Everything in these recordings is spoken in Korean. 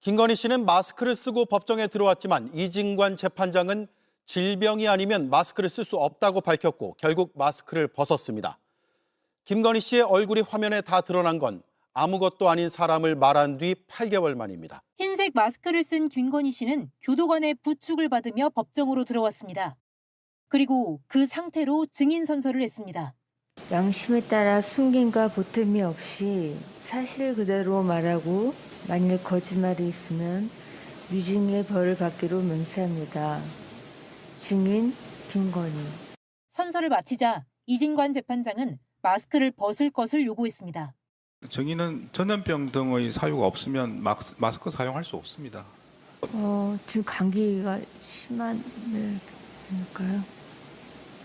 김건희 씨는 마스크를 쓰고 법정에 들어왔지만 이진관 재판장은 질병이 아니면 마스크를 쓸 수 없다고 밝혔고 결국 마스크를 벗었습니다. 김건희 씨의 얼굴이 화면에 다 드러난 건 아무것도 아닌 사람을 말한 뒤 8개월 만입니다. 흰색 마스크를 쓴 김건희 씨는 교도관의 부축을 받으며 법정으로 들어왔습니다. 그리고 그 상태로 증인 선서를 했습니다. 양심에 따라 숨김과 보탬이 없이 사실 그대로 말하고 만일 거짓말이 있으면 유증의 벌을 받기로 맹세합니다. 증인 김건희. 선서를 마치자 이진관 재판장은 마스크를 벗을 것을 요구했습니다. 증인은 전염병 등의 사유가 없으면 마스크 사용할 수 없습니다. 지금 감기가 심한일까요?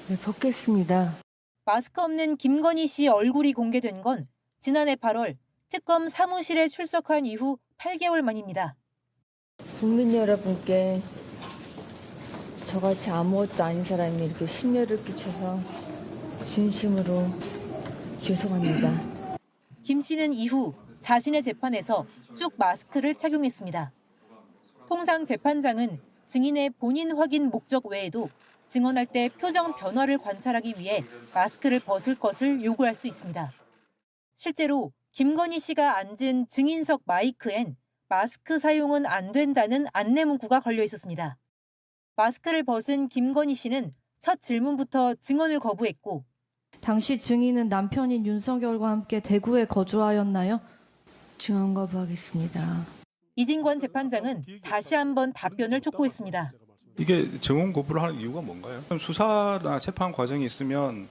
네, 벗겠습니다. 마스크 없는 김건희 씨 얼굴이 공개된 건 지난해 8월 특검 사무실에 출석한 이후 8개월 만입니다. 국민 여러분께 저같이 아무것도 아닌 사람이 이렇게 심려를 끼쳐서 진심으로 죄송합니다. 김 씨는 이후 자신의 재판에서 쭉 마스크를 착용했습니다. 통상 재판장은 증인의 본인 확인 목적 외에도 증언할 때 표정 변화를 관찰하기 위해 마스크를 벗을 것을 요구할 수 있습니다. 실제로 김건희 씨가 앉은 증인석 마이크엔 마스크 사용은 안 된다는 안내 문구가 걸려 있었습니다. 마스크를 벗은 김건희 씨는 첫 질문부터 증언을 거부했고 당시 증인은 남편인 윤석열과 함께 대구에 거주하였나요? 증언 거부하겠습니다. 이진관 재판장은 다시 한번 답변을 촉구했습니다. 이게 증언 거부를 하는 이유가 뭔가요? 수사나 재판 과정이 있으면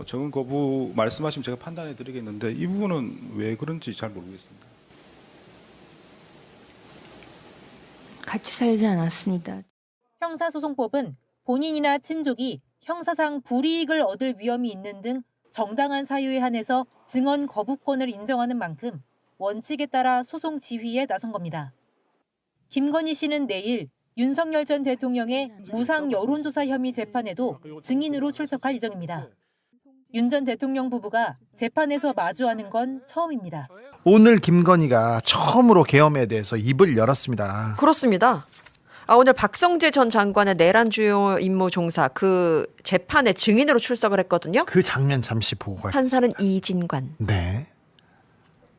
증언 거부 말씀하시면 제가 판단해 드리겠는데 이 부분은 왜 그런지 잘 모르겠습니다. 같이 살지 않았습니다. 형사소송법은 본인이나 친족이 형사상 불이익을 얻을 위험이 있는 등 정당한 사유에 한해서 증언 거부권을 인정하는 만큼 원칙에 따라 소송 지휘에 나선 겁니다. 김건희 씨는 내일 윤석열 전 대통령의 무상 여론조사 혐의 재판에도 증인으로 출석할 예정입니다. 윤 전 대통령 부부가 재판에서 마주하는 건 처음입니다. 오늘 김건희가 처음으로 계엄에 대해서 입을 열었습니다. 그렇습니다. 오늘 박성재 전 장관의 내란 주요 임무 종사 그 재판에 증인으로 출석을 했거든요. 그 장면 잠시 보고 갈게요. 판사는 이진관. 네.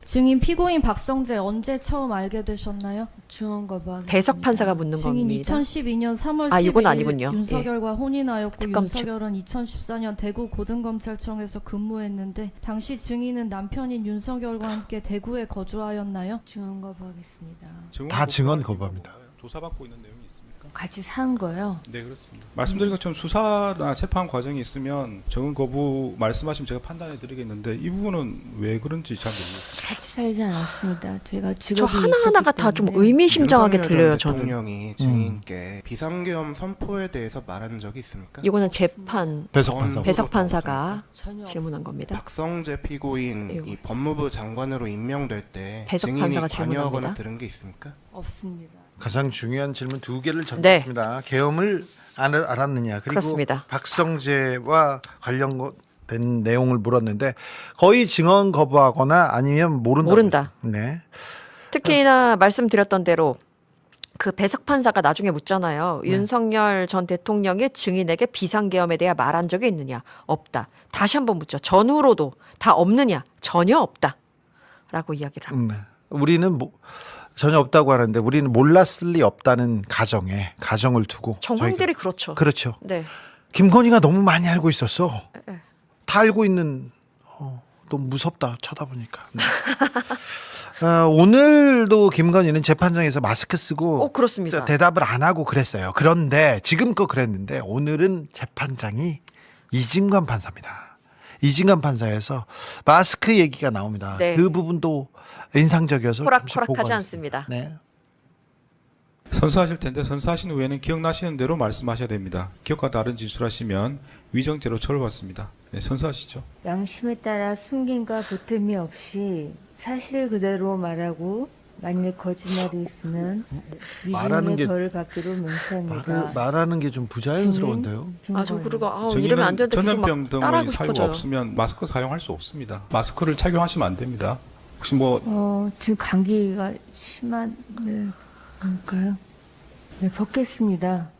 증인 피고인 박성재 언제 처음 알게 되셨나요? 증언 거부하겠습니다. 배석 판사가 묻는 증인 겁니다. 2012년 3월 11일 이건 아니군요. 윤석열과 혼인하였고 특검 측. 윤석열은 2014년 대구 고등검찰청에서 근무했는데 당시 증인은 남편인 윤석열과 함께 대구에 거주하였나요? 증언 거부하겠습니다. 다 증언 거부합니다. 조사받고 있는 내용이 있습니까? 같이 산 거요? 네, 그렇습니다. 말씀드린 것처럼 수사나 재판 과정이 있으면 증언 거부 말씀하시면 제가 판단해 드리겠는데 이 부분은 왜 그런지 잘 모르겠습니다. 같이 살지 않았습니다. 제가 저 직업이 하나하나가 다 좀 의미심장하게 들려요. 저는. 대통령이 증인께 비상계엄 선포에 대해서 말한 적이 있습니까? 이거는 재판 배석 배석 판사가 전혀 질문한 겁니다. 박성재 피고인 이 법무부 장관으로 임명될 때 배석 증인이 판사가 관여하거나 질문합니다. 들은 게 있습니까? 없습니다. 가장 중요한 질문 2개를 던졌습니다. 계엄을 알았느냐 그리고 그렇습니다. 박성재와 관련된 내용을 물었는데 거의 증언 거부하거나 아니면 모른다. 네. 특히나 말씀드렸던 대로 그 배석 판사가 나중에 묻잖아요. 윤석열 전 대통령이 증인에게 비상계엄에 대해 말한 적이 있느냐? 없다. 다시 한번 묻죠. 전후로도 다 없느냐? 전혀 없다. 라고 이야기를 합니다. 우리는 전혀 없다고 하는데 우리는 몰랐을 리 없다는 가정을 두고 정황들이 그렇죠. 그렇죠. 네. 김건희가 너무 많이 알고 있었어. 네. 다 알고 있는 너무 무섭다 쳐다보니까. 네. 오늘도 김건희는 재판장에서 마스크 쓰고 그렇습니다. 대답을 안 하고 그랬어요. 그런데 지금껏 그랬는데 오늘은 재판장이 이진관 판사입니다. 이진관 판사에서 마스크 얘기가 나옵니다. 네. 그 부분도 인상적이어서 호락호락하지 않습니다. 네. 선서하실 텐데 선서하신 후에는 기억나시는 대로 말씀하셔야 됩니다. 기억과 다른 진술하시면 위정죄로 처벌받습니다. 네, 선서하시죠. 양심에 따라 숨김과 보탬이 없이 사실 그대로 말하고 만일 거짓말이 있으면 말하는 게- 유증의 벌을 받기로 맹세합니다. 말하는 게 좀 부자연스러운데요. 저 그리고 증인은 이러면 안 되는데 계속 전염병 막 등의 따라하고 사유가 싶어져요. 없으면 마스크 사용할 수 없습니다. 마스크를 착용하시면 안 됩니다. 혹시 뭐 지금 감기가 심한 걸까요? 네, 벗겠습니다.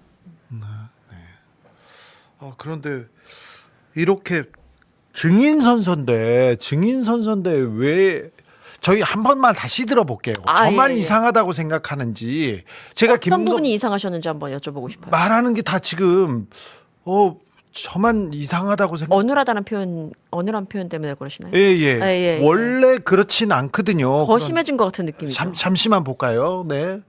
그런데 이렇게 증인 선서인데 왜 저희 한 번만 다시 들어볼게요. 저만 예, 예. 이상하다고 생각하는지 제가 어떤 부분이 이상하셨는지 한번 여쭤보고 싶어요. 말하는 게 다 지금 저만 이상하다고 생각. 어눌하다는 표현 때문에 그러시나요? 예. 예. 원래 그렇진 않거든요. 더 심해진 것 같은 느낌이죠. 잠시만 볼까요? 네.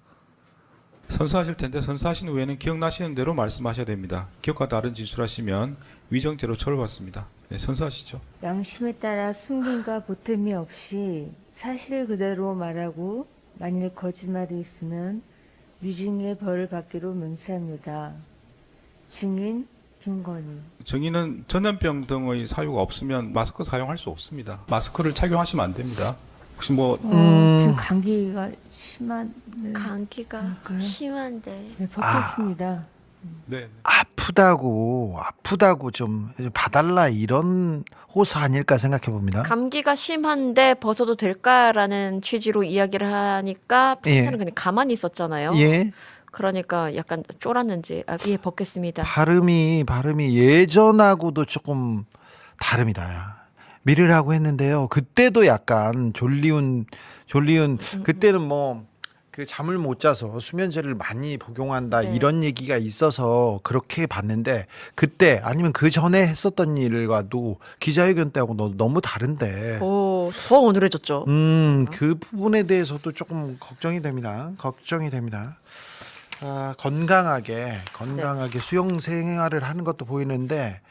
선서하실 텐데 선서하신 후에는 기억나시는 대로 말씀하셔야 됩니다. 기억과 다른 진술하시면 위정죄로 처벌받습니다. 네, 선서하시죠. 양심에 따라 숨김과 보탬이 없이 사실 그대로 말하고 만일 거짓말이 있으면 유징의 벌을 받기로 맹세합니다. 증인 김건희. 증인은 전염병 등의 사유가 없으면 마스크 사용할 수 없습니다. 마스크를 착용하시면 안 됩니다. 혹시 뭐 지금 감기가 심한 감기가 그럴까요? 심한데 네, 벗겠습니다. 네. 아프다고 좀 봐달라 이런 호소 아닐까 생각해 봅니다. 감기가 심한데 벗어도 될까라는 취지로 이야기를 하니까 판사는 그냥 가만히 있었잖아요. 예. 그러니까 약간 쫄았는지 예, 벗겠습니다. 발음이 예전하고도 조금 다릅니다. 미르라고 했는데요. 그때도 약간 졸리운 그때는 뭐 그 잠을 못 자서 수면제를 많이 복용한다 네. 이런 얘기가 있어서 그렇게 봤는데 그때 아니면 그 전에 했었던 일과도 기자회견 때하고 너무 다른데 더 어눌해졌죠. 그 부분에 대해서도 조금 걱정이 됩니다. 건강하게 수영 생활을 하는 것도 보이는데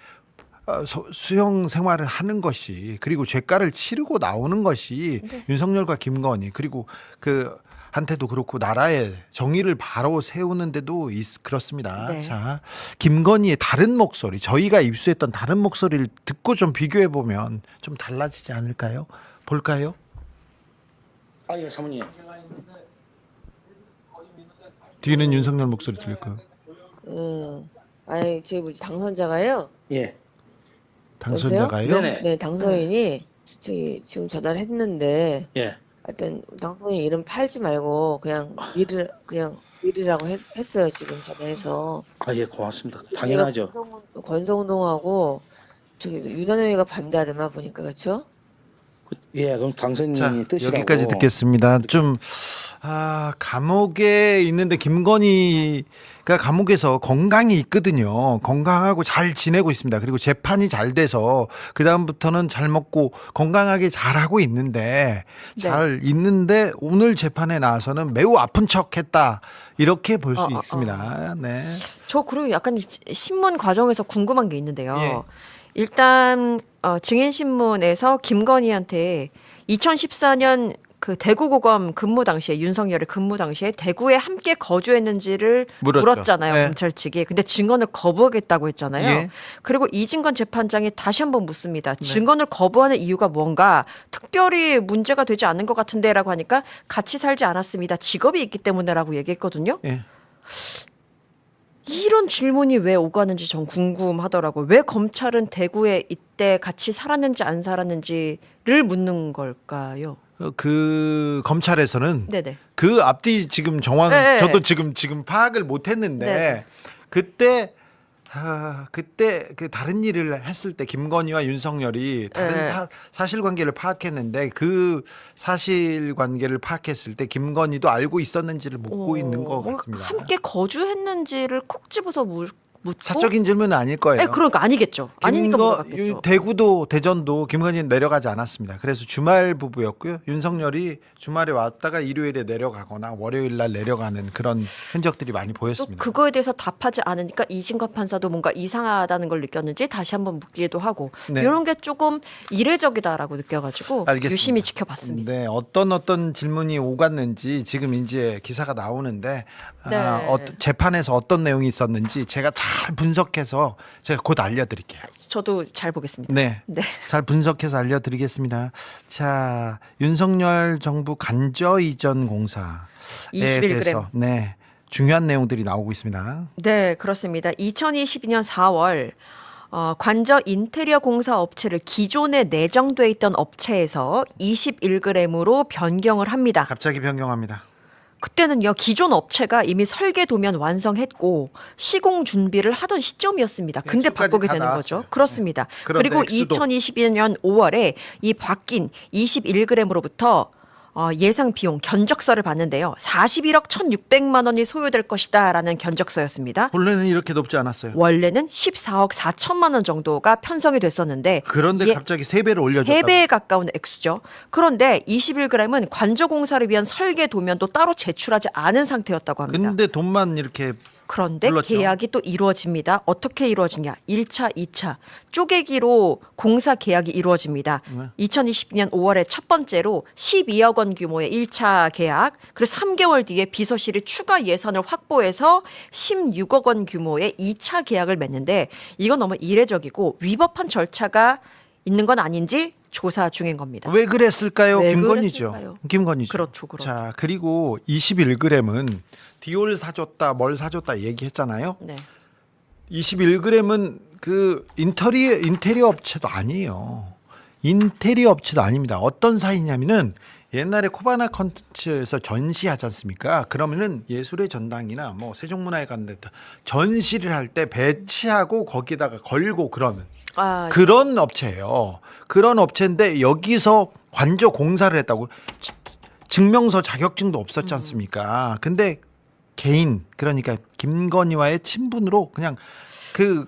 수영 생활을 하는 것이 그리고 죄가를 치르고 나오는 것이 윤석열과 김건희 그리고 그 한테도 그렇고 나라의 정의를 바로 세우는데도 그렇습니다. 네. 자, 김건희의 다른 목소리, 저희가 입수했던 다른 목소리를 듣고 좀 비교해 보면 좀 달라지지 않을까요? 볼까요? 예, 사모님. 뒤는 윤석열 목소리 들릴까요? 아니 저희 당선자가요. 예. 당선자가요? 네네. 네, 당선인이 저희 지금 전화를 했는데 예. 하여튼 당선인 이름 팔지 말고 그냥 미르라고 했어요. 지금 전화해서. 예, 고맙습니다. 당연하죠. 권성동하고 저기 윤한영이가 반대하더만 보니까 그렇죠? 예, 그럼 당선인이 자, 뜻이라고. 여기까지 듣겠습니다. 좀 감옥에 있는데 김건희가 감옥에서 건강이 있거든요. 건강하고 잘 지내고 있습니다. 그리고 재판이 잘 돼서 그 다음부터는 잘 먹고 건강하게 잘 하고 있는데 오늘 재판에 나와서는 매우 아픈 척했다 이렇게 볼 수 있습니다. 네. 저 그리고 약간 신문 과정에서 궁금한 게 있는데요. 예. 일단 증인신문에서 김건희한테 2014년 그 대구고검 근무 당시에 윤석열의 근무 당시에 대구에 함께 거주했는지를 물었잖아요. 네. 검찰 측이. 근데 증언을 거부하겠다고 했잖아요. 예. 그리고 이진건 재판장이 다시 한번 묻습니다. 증언을 거부하는 이유가 뭔가 특별히 문제가 되지 않는 것 같은데라고 하니까 같이 살지 않았습니다. 직업이 있기 때문에라고 얘기했거든요. 예. 이런 질문이 왜 오가는지 전 궁금하더라고요. 왜 검찰은 대구에 이때 같이 살았는지 안 살았는지를 묻는 걸까요? 그 검찰에서는 네네. 그 앞뒤 지금 정황 네. 저도 지금 파악을 못했는데 네. 그때 그 다른 일을 했을 때 김건희와 윤석열이 다른 네. 사실관계를 파악했는데 그 사실관계를 파악했을 때 김건희도 알고 있었는지를 묻고 있는 것 같습니다. 함께 거주했는지를 콕 집어서 묻고 사적인 질문은 아닐 거예요. 네, 그러니까 아니겠죠. 아니니까 물어봤겠죠. 대구도 대전도 김건희는 내려가지 않았습니다. 그래서 주말 부부였고요. 윤석열이 주말에 왔다가 일요일에 내려가거나 월요일 날 내려가는 그런 흔적들이 많이 또 보였습니다. 그거에 대해서 답하지 않으니까 이진건 판사도 뭔가 이상하다는 걸 느꼈는지 다시 한번 묻기도 하고 네. 이런 게 조금 이례적이다라고 느껴가지고 알겠습니다. 유심히 지켜봤습니다. 네, 어떤 질문이 오갔는지 지금 이제 기사가 나오는데 네. 재판에서 어떤 내용이 있었는지 제가 잘 분석해서 제가 곧 알려드릴게요. 저도 잘 보겠습니다. 네, 네. 잘 분석해서 알려드리겠습니다. 자, 윤석열 정부 간저 이전 공사에 21g. 대해서 네, 중요한 내용들이 나오고 있습니다. 네, 그렇습니다. 2022년 4월 관저 인테리어 공사 업체를 기존에 내정돼 있던 업체에서 21g으로 변경을 합니다. 갑자기 변경합니다. 그때는요, 기존 업체가 이미 설계 도면 완성했고 시공 준비를 하던 시점이었습니다. 근데 액수까지 바꾸게 다 되는 나왔어요. 거죠. 그렇습니다. 그런데 그리고 액수도. 2022년 5월에 이 바뀐 21g으로부터 예상 비용 견적서를 봤는데요. 41억 1,600만 원이 소요될 것이다라는 견적서였습니다. 원래는 이렇게 높지 않았어요. 원래는 14억 4천만 원 정도가 편성이 됐었는데 그런데 이게 갑자기 3배를 올려줬다. 3배에 가까운 액수죠. 그런데 21g은 관저 공사를 위한 설계 도면도 따로 제출하지 않은 상태였다고 합니다. 근데 돈만 이렇게 그런데 불렀죠. 계약이 또 이루어집니다. 어떻게 이루어지냐? 1차, 2차 쪼개기로 공사 계약이 이루어집니다. 2022년 5월에 첫 번째로 12억 원 규모의 1차 계약, 그리고 3개월 뒤에 비서실이 추가 예산을 확보해서 16억 원 규모의 2차 계약을 맺는데 이건 너무 이례적이고 위법한 절차가 있는 건 아닌지 조사 중인 겁니다. 왜 그랬을까요? 왜 김건희죠. 그랬을까요? 김건희죠. 그렇죠, 그렇죠. 자, 그리고 21g은 디올 사줬다, 뭘 사줬다 얘기했잖아요. 네. 21g은 그 인테리어 업체도 아니에요. 인테리어 업체도 아닙니다. 어떤 사이냐면은 옛날에 코바나 컨텐츠에서 전시하지 않습니까? 그러면은 예술의 전당이나 뭐 세종문화회관 전시를 할 때 배치하고 거기다가 걸고 그러는 그런 업체예요. 그런 업체인데 여기서 관저 공사를 했다고 증명서 자격증도 없었지 않습니까? 근데 개인 그러니까 김건희와의 친분으로 그냥 그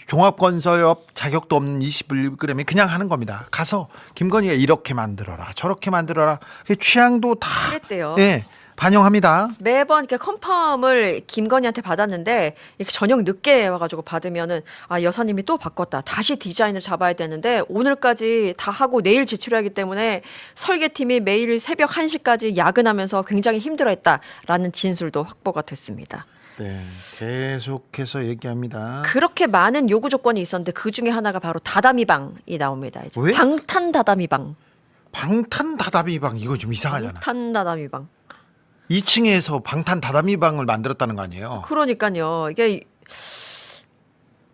종합건설업 자격도 없는 21g이 그냥 하는 겁니다. 가서 김건희가 이렇게 만들어라 저렇게 만들어라 취향도 다 그랬대요. 예, 반영합니다. 매번 이렇게 컨펌을 김건희한테 받았는데 이렇게 저녁 늦게 와가지고 받으면은 여사님이 또 바꿨다. 다시 디자인을 잡아야 되는데 오늘까지 다 하고 내일 제출하기 때문에 설계팀이 매일 새벽 1시까지 야근하면서 굉장히 힘들어했다라는 진술도 확보가 됐습니다. 네, 계속해서 얘기합니다. 그렇게 많은 요구 조건이 있었는데 그 중에 하나가 바로 다다미방이 나옵니다. 이제 왜? 방탄 다다미방. 방탄 다다미방 이거 좀 이상하잖아. 방탄 다다미방. 2층에서 방탄 다다미방을 만들었다는 거 아니에요? 그러니까요.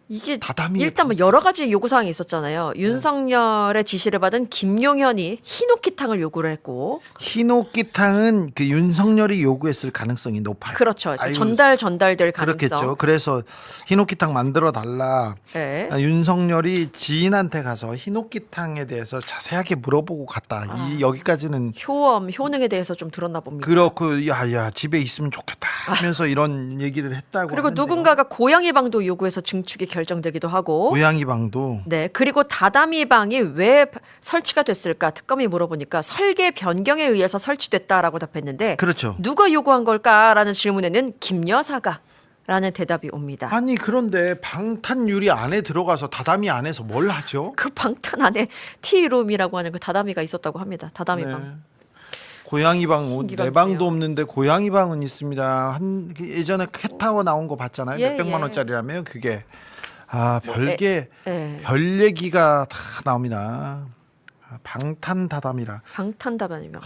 이게 다다미 일단 뭐 여러 가지 요구 사항이 있었잖아요. 윤석열의 지시를 받은 김용현이 흰옥기탕을 요구를 했고, 흰옥기탕은 그 윤석열이 요구했을 가능성이 높아요. 그렇죠. 아이고, 전달될 가능성. 그렇겠죠. 그래서 흰옥기탕 만들어 달라. 네. 윤석열이 지인한테 가서 흰옥기탕에 대해서 자세하게 물어보고 갔다. 여기까지는 효능에 대해서 좀 들었나 봅니다. 그렇고 야야 집에 있으면 좋겠다 하면서 이런 얘기를 했다고. 그리고 하는데요. 누군가가 고양이 방도 요구해서 증축이 결정되기도 하고. 고양이 방도. 네. 그리고 다다미 방이 왜 설치가 됐을까? 특검이 물어보니까 설계 변경에 의해서 설치됐다라고 답했는데. 그렇죠. 누가 요구한 걸까라는 질문에는 김 여사가 라는 대답이 옵니다. 아니 그런데 방탄 유리 안에 들어가서 다다미 안에서 뭘 하죠? 그 방탄 안에 티룸이라고 하는 그 다다미가 있었다고 합니다. 다다미 네. 방. 고양이 방, 신기하네요. 내 방도 없는데 고양이 방은 있습니다. 예전에 캣타워 나온 거 봤잖아요. 예, 몇백만 예. 원짜리라며요. 그게 별게 예. 별 얘기가 다 나옵니다. 방탄 다다미라. 방탄 다다미면.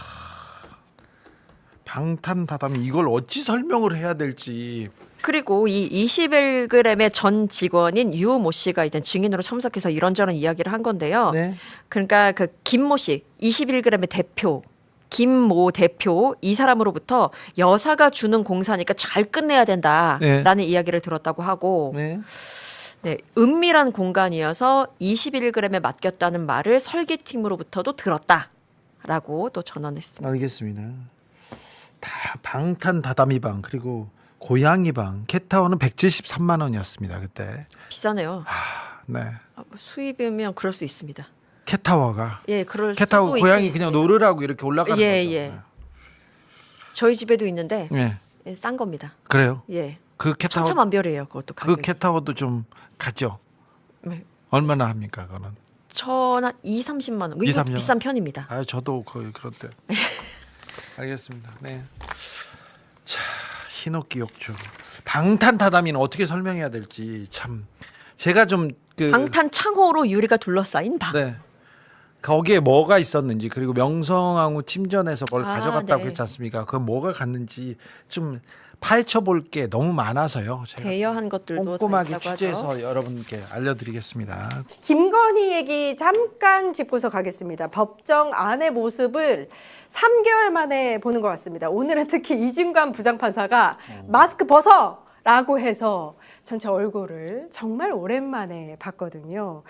방탄 다다미 이걸 어찌 설명을 해야 될지. 그리고 이 21g의 전 직원인 유모 씨가 이제 증인으로 참석해서 이런저런 이야기를 한 건데요. 네. 그러니까 그 김모 씨 21g의 대표 김모 대표 이 사람으로부터 여사가 주는 공사니까 잘 끝내야 된다라는 이야기를 들었다고 하고 네. 네, 은밀한 공간이어서 21g에 맡겼다는 말을 설계팀으로부터도 들었다라고 또 전언했습니다. 알겠습니다. 다 방탄 다다미 방 그리고 고양이 방 캣타워는 173만 원이었습니다 그때. 비싸네요. 네. 수입이면 그럴 수 있습니다. 캣타워가. 예, 그럴 캣타워 수도 고양이 있습니다. 그냥 놀으라고 이렇게 올라가는 거죠. 예. 저희 집에도 있는데 예. 예, 싼 겁니다. 그래요? 예. 그 캣타워 천차만별이에요. 그것도 그 가격이. 캣타워도 좀 가죠. 네. 얼마나 합니까 그거는? 한 2, 30만 원. 이거 30만 비싼 편입니다. 저도 거의 그런데. 알겠습니다. 네. 자, 흰옥기역주. 방탄 다다미는 어떻게 설명해야 될지 참 제가 좀 방탄 창호로 유리가 둘러싸인 방. 네. 거기에 뭐가 있었는지 그리고 명성황후 침전에서 뭘 아, 가져갔다고 네. 했지 않습니까? 그 뭐가 갔는지 좀 파헤쳐 볼 게 너무 많아서요. 제가 대여한 것들도 꼼꼼하게 다 있다고 취재해서 하죠. 여러분께 알려드리겠습니다. 김건희 얘기 잠깐 짚고서 가겠습니다. 법정 안의 모습을 3개월 만에 보는 것 같습니다. 오늘은 특히 이진관 부장판사가 마스크 벗어라고 해서 전체 얼굴을 정말 오랜만에 봤거든요.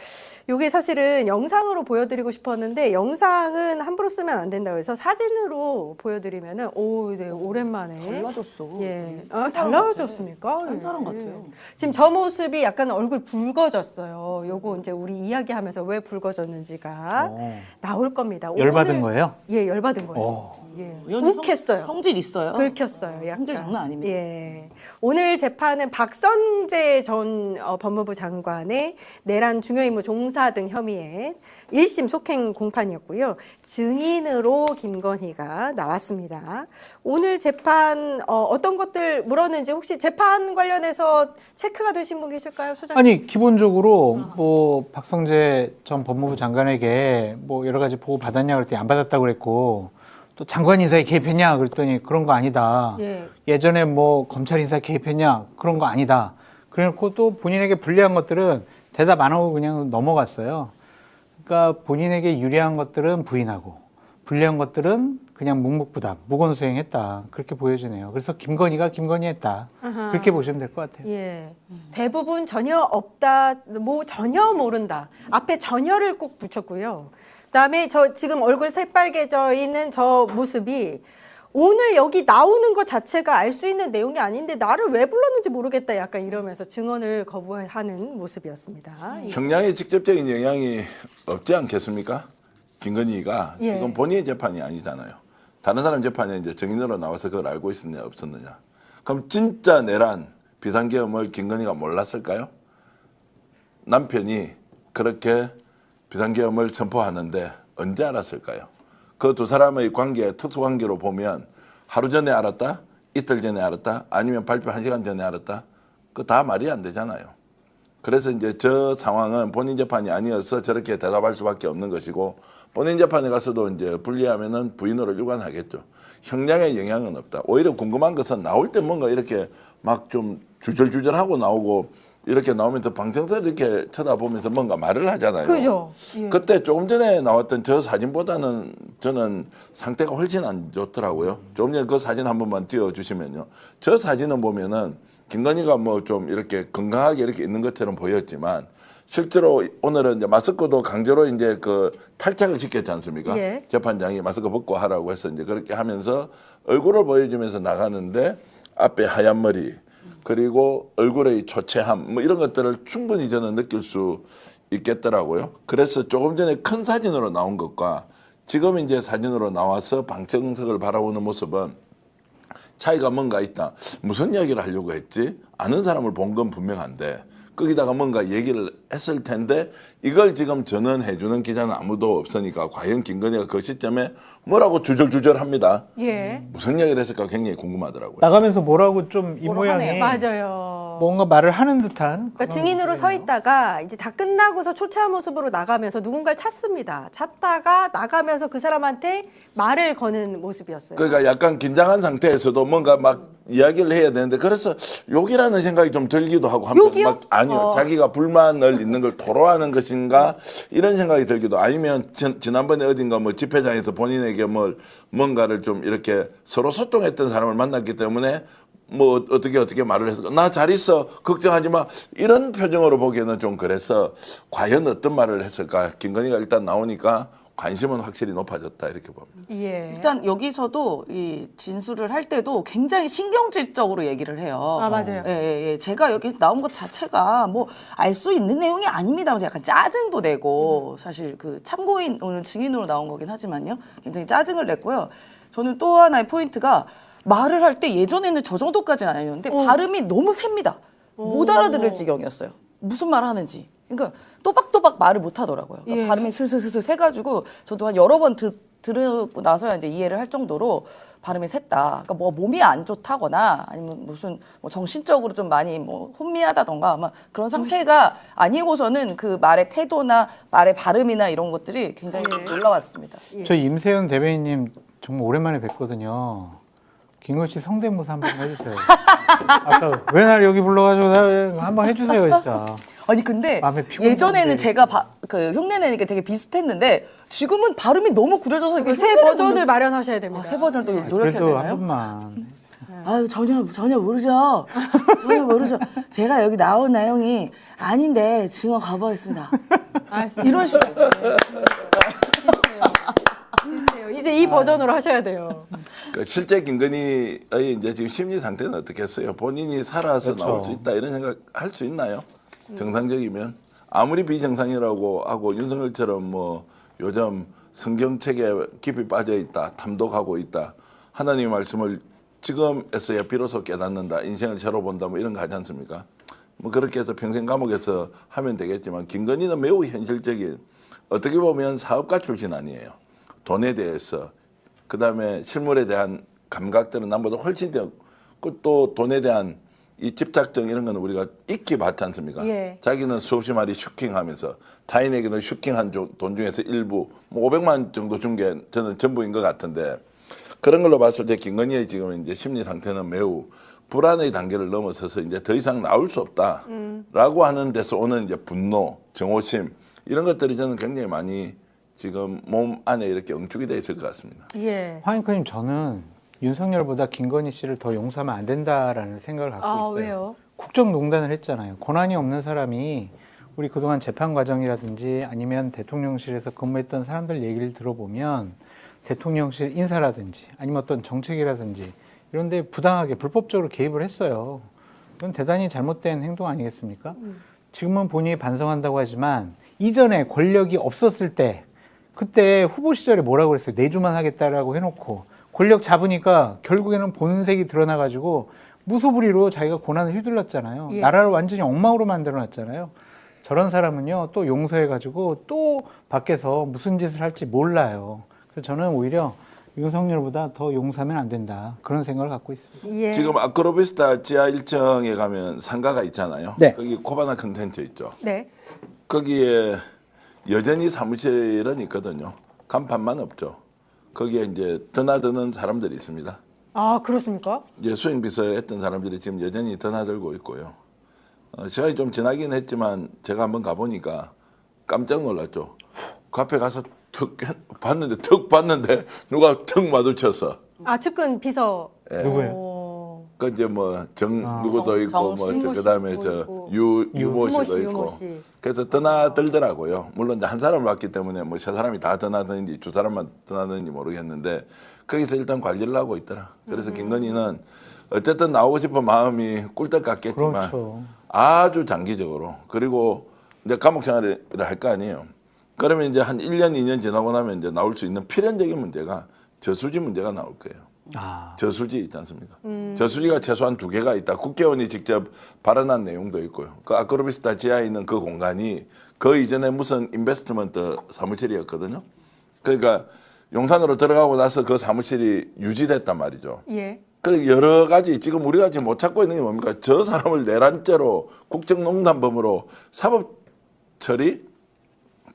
이게 사실은 영상으로 보여드리고 싶었는데 영상은 함부로 쓰면 안 된다고 해서 사진으로 보여드리면은 네, 오랜만에 달라졌어. 예, 한 사람 달라졌습니까? 같아. 한 사람 예. 같아요. 지금 저 모습이 약간 얼굴 붉어졌어요. 요거 이제 우리 이야기하면서 왜 붉어졌는지가 나올 겁니다. 열받은 오늘- 거예요? 예, 열받은 거예요. 예, 욱했어요. 성질 있어요. 긁혔어요. 약간. 성질 장난 아닙니다. 예. 오늘 재판은 박선재 전 법무부 장관의 내란 중요임무 종사 등 혐의에 1심 속행 공판이었고요. 증인으로 김건희가 나왔습니다. 오늘 재판 어떤 것들 물었는지 혹시 재판 관련해서 체크가 되신 분 계실까요, 소장님? 아니 기본적으로 뭐 박성재 전 법무부 장관에게 뭐 여러 가지 보고 받았냐 그랬더니 안 받았다고 그랬고 또 장관 인사에 개입했냐 그랬더니 그런 거 아니다. 예. 예전에 뭐 검찰 인사에 개입했냐 그런 거 아니다. 그래놓고 또 본인에게 불리한 것들은 대답 안 하고 그냥 넘어갔어요. 그러니까 본인에게 유리한 것들은 부인하고 불리한 것들은 그냥 묵묵부답, 무건수행했다. 그렇게 보여지네요. 그래서 김건희가 김건희했다. 아하. 그렇게 보시면 될 것 같아요. 예. 대부분 전혀 없다, 뭐 전혀 모른다. 앞에 전혀를 꼭 붙였고요. 그다음에 저 지금 얼굴 새빨개져 있는 저 모습이 오늘 여기 나오는 것 자체가 알 수 있는 내용이 아닌데 나를 왜 불렀는지 모르겠다. 약간 이러면서 증언을 거부하는 모습이었습니다. 예. 형량에 직접적인 영향이 없지 않겠습니까? 김건희가 예. 지금 본인의 재판이 아니잖아요. 다른 사람 재판에 이제 증인으로 나와서 그걸 알고 있었느냐 없었느냐. 그럼 진짜 내란 비상계엄을 김건희가 몰랐을까요? 남편이 그렇게 비상계엄을 선포하는데 언제 알았을까요? 그 두 사람의 관계, 특수관계로 보면 하루 전에 알았다? 이틀 전에 알았다? 아니면 발표 1시간 전에 알았다? 그 다 말이 안 되잖아요. 그래서 이제 저 상황은 본인 재판이 아니어서 저렇게 대답할 수밖에 없는 것이고 본인 재판에 가서도 이제 불리하면은 부인으로 일관하겠죠. 형량에 영향은 없다. 오히려 궁금한 것은 나올 때 뭔가 이렇게 막 좀 주절주절하고 나오고 이렇게 나오면 더 방청석을 이렇게 쳐다보면서 뭔가 말을 하잖아요. 그죠. 예. 그때 조금 전에 나왔던 저 사진보다는 저는 상태가 훨씬 안 좋더라고요. 조금 전에 그 사진 한 번만 띄워주시면요. 저 사진은 보면은 김건희가 뭐 좀 이렇게 건강하게 이렇게 있는 것처럼 보였지만 실제로 오늘은 이제 마스크도 강제로 이제 그 탈착을 시켰지 않습니까? 예. 재판장이 마스크 벗고 하라고 해서 이제 그렇게 하면서 얼굴을 보여주면서 나가는데 앞에 하얀 머리 그리고 얼굴의 초췌함 뭐 이런 것들을 충분히 저는 느낄 수 있겠더라고요. 그래서 조금 전에 큰 사진으로 나온 것과 지금 이제 사진으로 나와서 방청석을 바라보는 모습은 차이가 뭔가 있다. 무슨 이야기를 하려고 했지? 아는 사람을 본 건 분명한데 거기다가 뭔가 얘기를 했을 텐데 이걸 지금 전언해주는 기자는 아무도 없으니까 과연 김건희가 그 시점에 뭐라고 주절주절합니다. 예. 무슨 이야기를 했을까 굉장히 궁금하더라고요. 나가면서 뭐라고 좀 이 모양이 맞아요. 뭔가 말을 하는 듯한 그러니까 증인으로 서 있다가 이제 다 끝나고서 초췌한 모습으로 나가면서 누군가를 찾습니다. 찾다가 나가면서 그 사람한테 말을 거는 모습이었어요. 그러니까 약간 긴장한 상태에서도 뭔가 막 이야기를 해야 되는데 그래서 욕이라는 생각이 좀 들기도 하고 한편 욕이요? 막 아니요 자기가 불만을 있는 걸 토로하는 것인가 이런 생각이 들기도 아니면 지난번에 어딘가 뭐 집회장에서 본인에게 뭔가를 좀 이렇게 서로 소통했던 사람을 만났기 때문에 뭐 어떻게 말을 해서 나 잘 있어 걱정하지 마 이런 표정으로 보기에는 좀 그래서 과연 어떤 말을 했을까 김건희가 일단 나오니까 관심은 확실히 높아졌다 이렇게 봅니다. 예. 일단 여기서도 이 진술을 할 때도 굉장히 신경질적으로 얘기를 해요. 아, 맞아요. 예. 제가 여기 나온 것 자체가 뭐 알 수 있는 내용이 아닙니다. 그래서 약간 짜증도 내고 사실 그 참고인 오늘 증인으로 나온 거긴 하지만요. 굉장히 짜증을 냈고요. 저는 또 하나의 포인트가 말을 할 때 예전에는 저 정도까지는 아니었는데 발음이 너무 셉니다. 못 알아들을 지경이었어요. 무슨 말 하는지. 그러니까 또박또박 말을 못 하더라고요. 그러니까 예. 발음이 슬슬슬슬 세가지고 저도 한 여러 번 들고 나서야 이제 이해를 할 정도로 발음이 샜다. 그러니까 뭐 몸이 안 좋다거나 아니면 무슨 뭐 정신적으로 좀 많이 뭐 혼미하다던가 아마 그런 상태가 아니고서는 그 말의 태도나 말의 발음이나 이런 것들이 굉장히 놀라웠습니다. 저 임세현 대변인님 정말 오랜만에 뵀거든요. 김건희 씨 성대모사 한번 해주세요. 아까 왜 날 여기 불러가지고 한번 해주세요 진짜. 아니 근데 예전에는 제가 그 흉내내는 게 되게 비슷했는데 지금은 발음이 너무 구려져서 이게 새 버전을 마련하셔야 됩니다. 새 버전을 또 노력해야 그래도 되나요? 한 번만. 아유 전혀 모르죠. 전혀 모르죠. 제가 여기 나온 내용이 아닌데 증거 거부하겠습니다. 이런 식으로. 이제 이 버전으로 하셔야 돼요. 그러니까 실제 김건희의 이제 지금 심리 상태는 어떻겠어요? 본인이 살아서 그렇죠. 나올 수 있다 이런 생각 할 수 있나요? 정상적이면 아무리 비정상이라고 하고 윤석열처럼 뭐 요즘 성경책에 깊이 빠져 있다, 탐독하고 있다, 하나님의 말씀을 지금에서야 비로소 깨닫는다, 인생을 새로 본다, 뭐 이런 거 하지 않습니까? 뭐 그렇게 해서 평생 감옥에서 하면 되겠지만 김건희는 매우 현실적인 어떻게 보면 사업가 출신 아니에요. 돈에 대해서 그다음에 실물에 대한 감각들은 남보다 훨씬 더 또 돈에 대한 이 집착증 이런 거는 우리가 익히 봤지 않습니까? 예. 자기는 수없이 많이 슈킹하면서 타인에게는 슈킹한 돈 중에서 일부 뭐 500만 원 정도 준 게 저는 전부인 것 같은데 그런 걸로 봤을 때 김건희의 지금 이제 심리 상태는 매우 불안의 단계를 넘어서서 이제 더 이상 나올 수 없다라고 하는 데서 오는 이제 분노, 정오심 이런 것들이 저는 굉장히 많이 지금 몸 안에 이렇게 응축이 돼 있을 것 같습니다. 예. 황인크님 저는 윤석열보다 김건희 씨를 더 용서하면 안 된다라는 생각을 갖고 있어요. 왜요? 국정농단을 했잖아요. 권한이 없는 사람이 우리 그동안 재판 과정이라든지 아니면 대통령실에서 근무했던 사람들 얘기를 들어보면 대통령실 인사라든지 아니면 어떤 정책이라든지 이런 데 부당하게 불법적으로 개입을 했어요. 이건 대단히 잘못된 행동 아니겠습니까? 지금은 본인이 반성한다고 하지만 이전에 권력이 없었을 때 그때 후보 시절에 뭐라고 그랬어요? 4주만 하겠다라고 해놓고 권력 잡으니까 결국에는 본색이 드러나가지고 무소불위로 자기가 고난을 휘둘렀잖아요. 예. 나라를 완전히 엉망으로 만들어놨잖아요. 저런 사람은요 또 용서해가지고 또 밖에서 무슨 짓을 할지 몰라요. 그래서 저는 오히려 윤석열보다 더 용서하면 안 된다 그런 생각을 갖고 있습니다. 예. 지금 아크로비스타 지하 1층에 가면 상가가 있잖아요. 네. 거기 코바나 컨텐츠 있죠. 네. 거기에 여전히 사무실은 있거든요. 간판만 없죠. 거기에 이제 드나드는 사람들이 있습니다. 아 그렇습니까? 이제 수행비서 했던 사람들이 지금 여전히 드나들고 있고요. 시간이 좀 지나긴 했지만 제가 한번 가보니까 깜짝 놀랐죠. 그 앞에 가서 턱 봤는데 누가 턱 마주쳐서. 측근 비서. 예. 누구예요? 그 이제 뭐 누구도 있고 뭐 그다음에 저 유모 씨도 있고 그래서 드나들더라고요. 물론 이제 한 사람을 봤기 때문에 뭐 세 사람이 다 드나드는지 두 사람만 드나드는지 모르겠는데 거기서 일단 관리를 하고 있더라. 그래서 김건희는 어쨌든 나오고 싶은 마음이 꿀떡 같겠지만 그렇죠. 아주 장기적으로 그리고 이제 감옥 생활을 할 거 아니에요. 그러면 이제 한 1년 2년 지나고 나면 이제 나올 수 있는 필연적인 문제가 저수지 문제가 나올 거예요. 저수지 있지 않습니까? 저수지가 최소한 2개가 있다. 국회의원이 직접 발언한 내용도 있고요. 그 아크로비스타 지하에 있는 그 공간이 그 이전에 무슨 인베스트먼트 사무실이었거든요. 그러니까 용산으로 들어가고 나서 그 사무실이 유지됐단 말이죠. 예. 그리고 여러 가지 지금 우리가 지금 못 찾고 있는 게 뭡니까? 저 사람을 내란죄로 국정농단범으로 사법 처리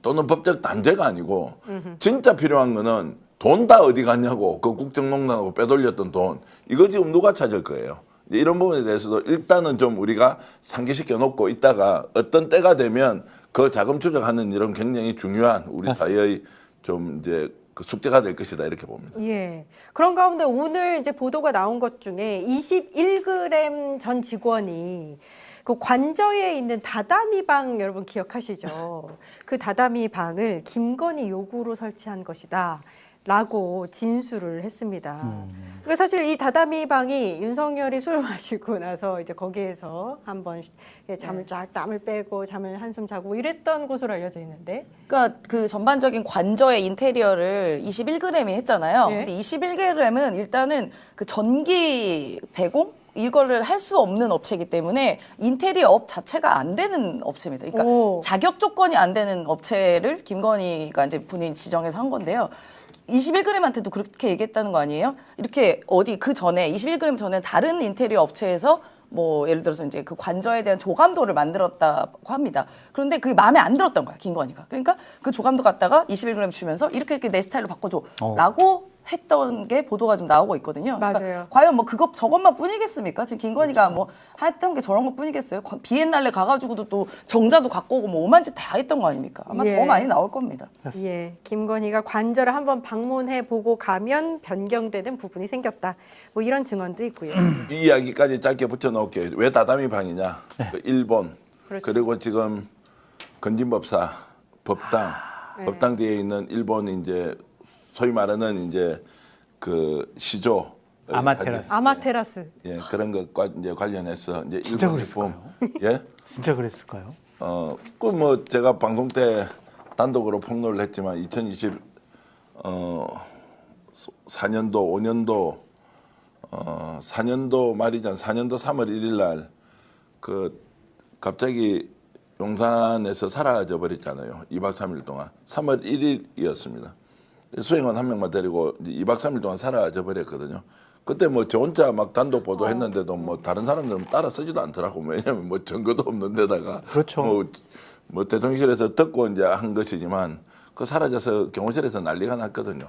또는 법적 단죄가 아니고 진짜 필요한 거는 돈 다 어디 갔냐고 그 국정농단하고 빼돌렸던 돈 이거 지금 누가 찾을 거예요. 이런 부분에 대해서도 일단은 좀 우리가 상기시켜 놓고 있다가 어떤 때가 되면 그 자금 추적하는 이런 굉장히 중요한 우리 사회의 좀 이제 그 숙제가 될 것이다 이렇게 봅니다. 예. 그런 가운데 오늘 이제 보도가 나온 것 중에 21g 전 직원이 그 관저에 있는 다다미 방 여러분 기억하시죠? 그 다다미 방을 김건희 요구로 설치한 것이다. 라고 진술을 했습니다. 그러니까 사실 이 다다미 방이 윤석열이 술 마시고 나서 이제 거기에서 한번 잠을 쫙 땀을 빼고 잠을 한숨 자고 이랬던 곳으로 알려져 있는데. 그러니까 그 전반적인 관저의 인테리어를 21g이 했잖아요. 네. 근데 21g은 일단은 그 전기 배공 이거를 할 수 없는 업체이기 때문에 인테리어 업 자체가 안 되는 업체입니다. 그러니까 자격 조건이 안 되는 업체를 김건희가 이제 본인 지정해서 한 건데요. 21g한테도 그렇게 얘기했다는 거 아니에요? 이렇게 어디 그 전에 21g 전에 다른 인테리어 업체에서 뭐 예를 들어서 이제 그 관저에 대한 조감도를 만들었다고 합니다. 그런데 그게 마음에 안 들었던 거야, 김건희가. 그러니까 그 조감도 갖다가 21g 주면서 이렇게 내 스타일로 바꿔줘라고 했던 게 보도가 좀 나오고 있거든요. 맞아요. 그러니까 과연 뭐 저것만 뿐이겠습니까? 지금 김건희가 뭐 했던 게 저런 것 뿐이겠어요? 비엔날레 가가지고도 또 정자도 갖고 오고 뭐 오만 짓 다 했던 거 아닙니까? 아마 예. 더 많이 나올 겁니다. 예, 김건희가 관저를 한번 방문해 보고 가면 변경되는 부분이 생겼다. 뭐 이런 증언도 있고요. 이 이야기까지 짧게 붙여놓을게요. 왜 다다미 방이냐? 그 일본 그렇죠. 그리고 지금 건진법사 법당 법당 뒤에 있는 일본 이제 소위 말하는 이제 그 시조 아마테라스. 예 그런 것과 이제 관련해서 이제 진짜 일본 제품 예 진짜 그랬을까요? 그 뭐 제가 방송 때 단독으로 폭로를 했지만 4년도 5년도 4년도 말이지 4년도 3월 1일 날 그 갑자기 용산에서 사라져 버렸잖아요. 2박 3일 동안 3월 1일이었습니다. 수행원 한 명만 데리고 이제 2박 3일 동안 사라져 버렸거든요. 그때 뭐 저 혼자 막 단독 보도했는데도 뭐 다른 사람들은 따라 쓰지도 않더라고. 왜냐면 뭐 증거도 없는 데다가 그렇죠. 뭐 대통령실에서 듣고 이제 한 것이지만 그 사라져서 경호실에서 난리가 났거든요.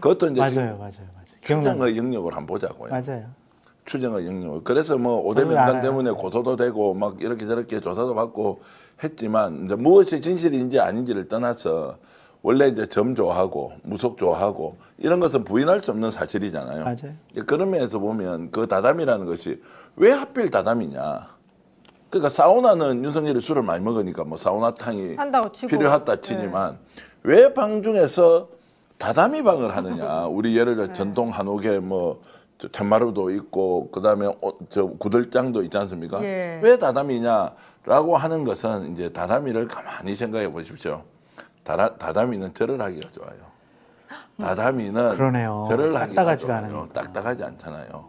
그것도 이제 맞아요. 추정의 영역을 한번 보자고요. 맞아요. 추정의 영역. 그래서 뭐 5대 명단 때문에 고소도 되고 막 이렇게 저렇게 조사도 받고 했지만 이제 무엇이 진실인지 아닌지를 떠나서 원래 이제 점조하고 무속조하고 이런 것은 부인할 수 없는 사실이잖아요. 맞아요. 그런 면에서 보면 그 다담이라는 것이 왜 하필 다담이냐. 그러니까 사우나는 윤석열이 술을 많이 먹으니까 뭐 사우나탕이 한다고 치고. 필요하다 치지만 왜 방 중에서 다다미 방을 하느냐. 우리 예를 들어 전통 한옥에 뭐 텐마루도 있고 그다음에 저 구들장도 있지 않습니까? 예. 왜 다다미냐라고 하는 것은 이제 다다미를 가만히 생각해 보십시오. 다다미는 절을 하기가 좋아요. 다다미는 그러네요. 절을 하기가 딱딱하지가 좋아요. 않으니까. 딱딱하지 않잖아요.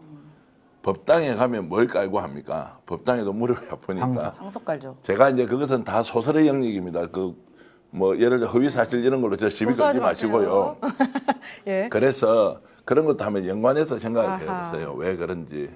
법당에 가면 뭘 깔고 합니까? 법당에도 무릎이 아프니까. 항석 깔죠. 제가 이제 그것은 다 소설의 영역입니다. 그 뭐 예를 들어 허위 사실 이런 걸로 저 시비 걸지 마시고요. 예. 그래서 그런 것도 한번 연관해서 생각을 해보세요. 왜 그런지.